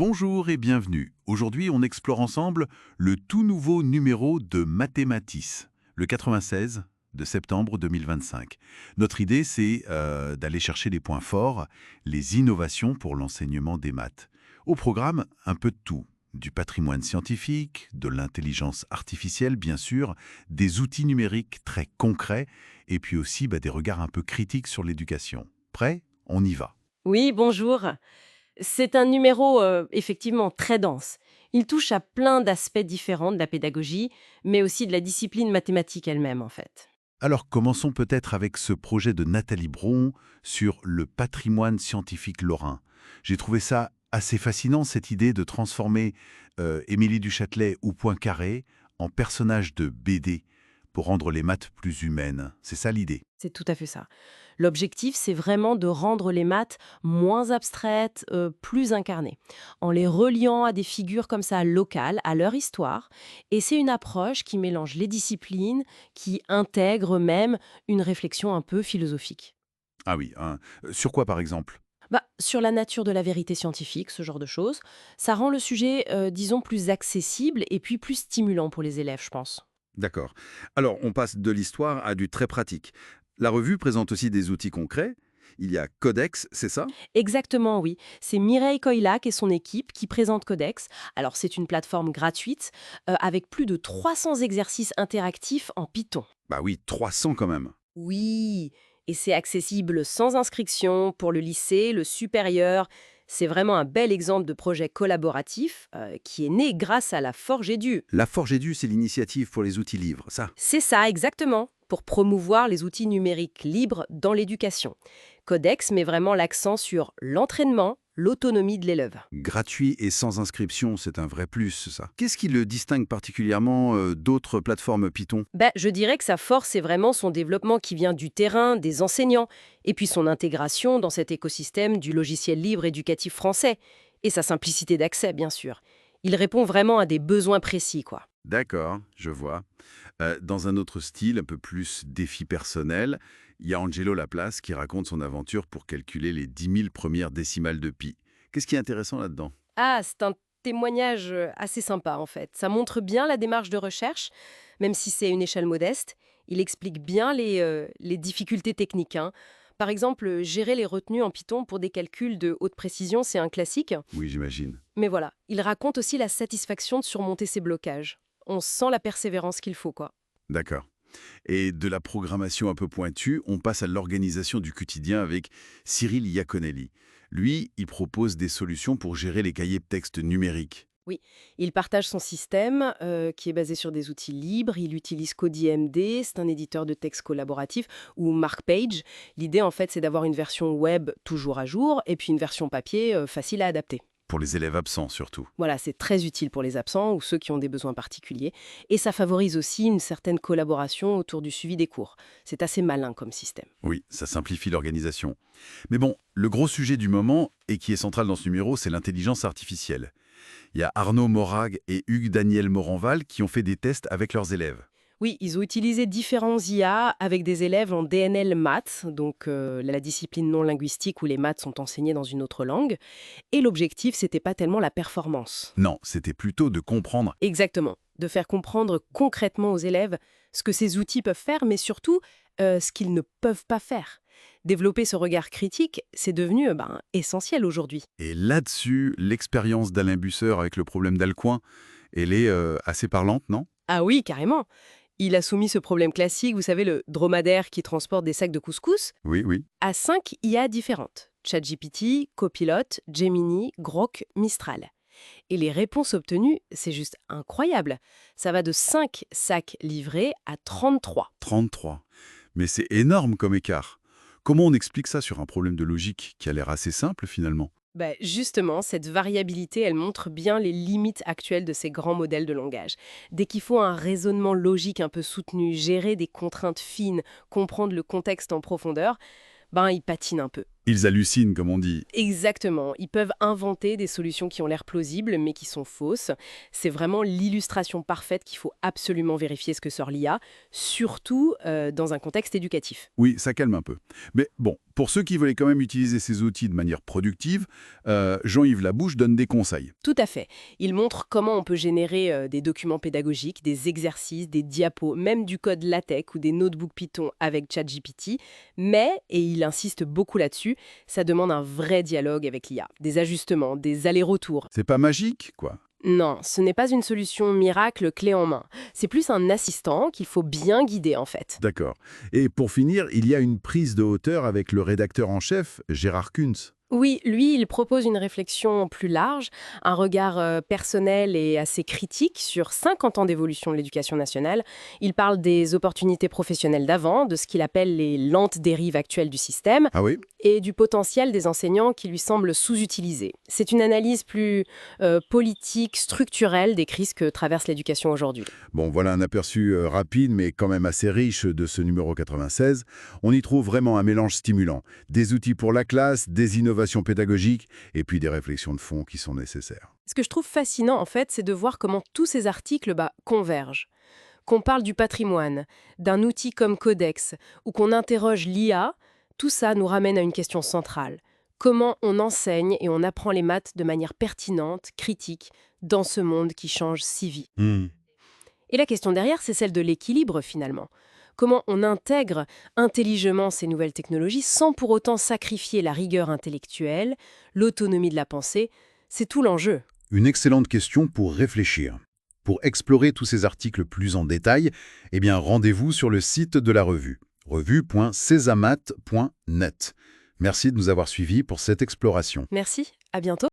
Bonjour et bienvenue. Aujourd'hui, on explore ensemble le tout nouveau numéro de Mathématis, le 96 de septembre 2025. Notre idée, c'est d'aller chercher les points forts, les innovations pour l'enseignement des maths. Au programme, un peu de tout. Du patrimoine scientifique, de l'intelligence artificielle, bien sûr, des outils numériques très concrets, et puis aussi des regards un peu critiques sur l'éducation. Prêt? On y va. Oui, bonjour. C'est un numéro effectivement très dense. Il touche à plein d'aspects différents de la pédagogie, mais aussi de la discipline mathématique elle-même en fait. Alors commençons peut-être avec ce projet de Nathalie Bron sur le patrimoine scientifique lorrain. J'ai trouvé ça assez fascinant, cette idée de transformer Émilie du Châtelet ou Poincaré en personnage de BD pour rendre les maths plus humaines. C'est ça l'idée. C'est tout à fait ça. L'objectif, c'est vraiment de rendre les maths moins abstraites, plus incarnées, en les reliant à des figures comme ça locales, à leur histoire. Et c'est une approche qui mélange les disciplines, qui intègre même une réflexion un peu philosophique. Ah oui, hein. Sur quoi par exemple? Sur la nature de la vérité scientifique, ce genre de choses, ça rend le sujet, disons, plus accessible et puis plus stimulant pour les élèves, je pense. D'accord. Alors, on passe de l'histoire à du très pratique. La revue présente aussi des outils concrets. Il y a Codex, c'est ça? Exactement, oui. C'est Mireille Coillac et son équipe qui présentent Codex. Alors, c'est une plateforme gratuite avec plus de 300 exercices interactifs en Python. Bah oui, 300 quand même. Oui, et c'est accessible sans inscription pour le lycée, le supérieur. C'est vraiment un bel exemple de projet collaboratif qui est né grâce à la Forge Edu. La Forge Edu, c'est l'initiative pour les outils livres, ça. C'est ça, exactement, pour promouvoir les outils numériques libres dans l'éducation. Codex met vraiment l'accent sur l'entraînement, l'autonomie de l'élève. Gratuit et sans inscription, c'est un vrai plus, ça. Qu'est-ce qui le distingue particulièrement d'autres plateformes Python? Je dirais que sa force, c'est vraiment son développement qui vient du terrain, des enseignants, et puis son intégration dans cet écosystème du logiciel libre éducatif français, et sa simplicité d'accès, bien sûr. Il répond vraiment à des besoins précis, quoi. D'accord, je vois. Dans un autre style, un peu plus défi personnel, il y a Angelo Laplace qui raconte son aventure pour calculer les 10 000 premières décimales de pi. Qu'est-ce qui est intéressant là-dedans? Ah, c'est un témoignage assez sympa, en fait. Ça montre bien la démarche de recherche, même si c'est une échelle modeste. Il explique bien les difficultés techniques, hein. Par exemple, gérer les retenues en Python pour des calculs de haute précision, c'est un classique. Oui, j'imagine. Mais voilà, il raconte aussi la satisfaction de surmonter ces blocages. On sent la persévérance qu'il faut, quoi. D'accord. Et de la programmation un peu pointue, on passe à l'organisation du quotidien avec Cyril Iaconelli. Lui, il propose des solutions pour gérer les cahiers de texte numériques. Oui, il partage son système qui est basé sur des outils libres. Il utilise CodyMD, c'est un éditeur de texte collaboratif, ou MarkPage. L'idée, en fait, c'est d'avoir une version web toujours à jour et puis une version papier facile à adapter. Pour les élèves absents, surtout. Voilà, c'est très utile pour les absents ou ceux qui ont des besoins particuliers. Et ça favorise aussi une certaine collaboration autour du suivi des cours. C'est assez malin comme système. Oui, ça simplifie l'organisation. Mais bon, le gros sujet du moment, et qui est central dans ce numéro, c'est l'intelligence artificielle. Il y a Arnaud Morag et Hugues Daniel Moranval qui ont fait des tests avec leurs élèves. Oui, ils ont utilisé différents IA avec des élèves en DNL maths, donc la discipline non linguistique où les maths sont enseignées dans une autre langue. Et l'objectif, c'était pas tellement la performance. Non, c'était plutôt de comprendre. Exactement. De faire comprendre concrètement aux élèves ce que ces outils peuvent faire, mais surtout ce qu'ils ne peuvent pas faire. Développer ce regard critique, c'est devenu essentiel aujourd'hui. Et là-dessus, l'expérience d'Alain Busseur avec le problème d'Alcuin, elle est assez parlante, non? Ah oui, carrément. Il a soumis ce problème classique, vous savez, le dromadaire qui transporte des sacs de couscous, Oui, oui. à 5 IA différentes. ChatGPT, Copilot, Gemini, Grok, Mistral. Et les réponses obtenues, c'est juste incroyable. Ça va de 5 sacs livrés à 33. 33. Mais c'est énorme comme écart. Comment on explique ça sur un problème de logique qui a l'air assez simple finalement? Justement, cette variabilité, elle montre bien les limites actuelles de ces grands modèles de langage. Dès qu'il faut un raisonnement logique un peu soutenu, gérer des contraintes fines, comprendre le contexte en profondeur, il patine un peu. Ils hallucinent, comme on dit. Exactement. Ils peuvent inventer des solutions qui ont l'air plausibles, mais qui sont fausses. C'est vraiment l'illustration parfaite qu'il faut absolument vérifier ce que sort l'IA, surtout dans un contexte éducatif. Oui, ça calme un peu. Mais bon, pour ceux qui veulent quand même utiliser ces outils de manière productive, Jean-Yves Labouche donne des conseils. Tout à fait. Il montre comment on peut générer des documents pédagogiques, des exercices, des diapos, même du code LaTeX ou des notebooks Python avec ChatGPT. Mais, et il insiste beaucoup là-dessus, ça demande un vrai dialogue avec l'IA, des ajustements, des allers-retours. C'est pas magique, quoi. Non, ce n'est pas une solution miracle clé en main. C'est plus un assistant qu'il faut bien guider en fait. D'accord. Et pour finir, il y a une prise de hauteur avec le rédacteur en chef, Gérard Kuntz. Oui, lui, il propose une réflexion plus large, un regard personnel et assez critique sur 50 ans d'évolution de l'éducation nationale. Il parle des opportunités professionnelles d'avant, de ce qu'il appelle les lentes dérives actuelles du système, Ah oui? et du potentiel des enseignants qui lui semblent sous-utilisés. C'est une analyse plus politique, structurelle des crises que traverse l'éducation aujourd'hui. Bon, voilà un aperçu rapide, mais quand même assez riche de ce numéro 96. On y trouve vraiment un mélange stimulant. Des outils pour la classe, des innovations pédagogiques, et puis des réflexions de fond qui sont nécessaires. Ce que je trouve fascinant, en fait, c'est de voir comment tous ces articles convergent. Qu'on parle du patrimoine, d'un outil comme Codex, ou qu'on interroge l'IA, tout ça nous ramène à une question centrale. Comment on enseigne et on apprend les maths de manière pertinente, critique, dans ce monde qui change si vite. Et la question derrière, c'est celle de l'équilibre finalement. Comment on intègre intelligemment ces nouvelles technologies sans pour autant sacrifier la rigueur intellectuelle, l'autonomie de la pensée, c'est tout l'enjeu. Une excellente question pour réfléchir. Pour explorer tous ces articles plus en détail, eh bien rendez-vous sur le site de la revue, revue.cesamat.net. Merci de nous avoir suivis pour cette exploration. Merci, à bientôt.